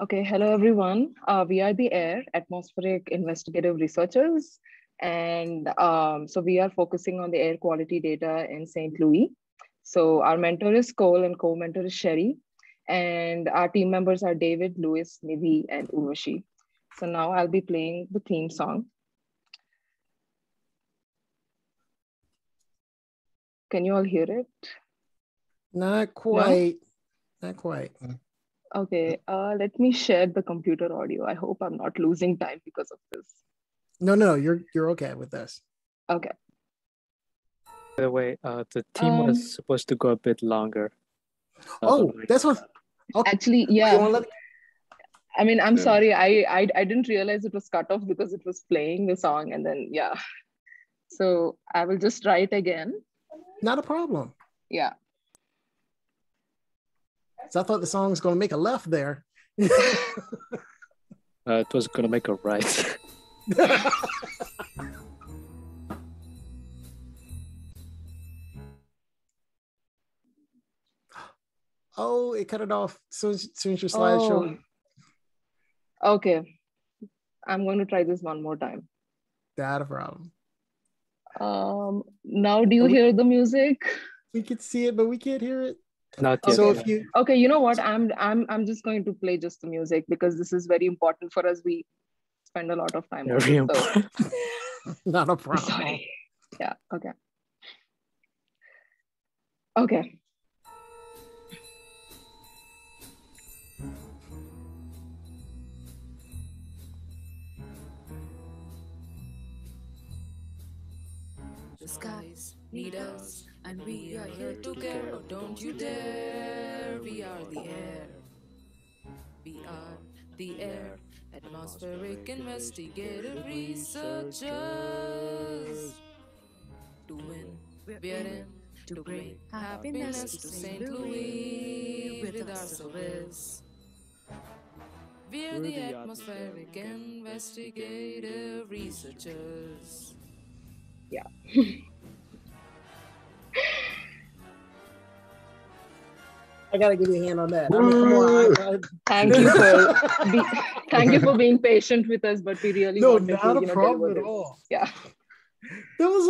Okay, hello everyone. We are the A.I.R, Atmospheric Investigative Researchers. And so we are focusing on the air quality data in St. Louis. So our mentor is Cole and co-mentor is Sherry. And our team members are David, Louis, Nidhi, and Urvashi. So now I'll be playing the theme song. Can you all hear it? Not quite. No? Not quite. Okay, let me share the computer audio. I hope I'm not losing time because of this. No, you're okay with this. Okay. By the way, the team was supposed to go a bit longer. Oh, this was okay. Actually, yeah. I mean, I'm sorry. I didn't realize it was cut off because it was playing the song, and then yeah. So I will just try it again. Not a problem. Yeah. So I thought the song was going to make a left there. It was going to make a right. Oh, it cut it off soon as your slideshow. Okay. I'm going to try this one more time. Not a problem. Now do you hear the music? We can see it, but we can't hear it. Not yet. So if you okay, you know what? I'm just going to play just the music because this is very important for us. We spend a lot of time on it. So. Not a problem. Sorry. Yeah, okay. Okay. The skies need us, and we are here to care. Oh, don't you dare! We are the air. We are the air. Atmospheric investigative researchers. To win, we're in to bring happiness to St. Louis with our service. We're the atmospheric investigative researchers. Yeah. I gotta give you a hand on that. I mean, come on. Thank you for being patient with us, but we really wanted not to, a problem at all. Yeah. That was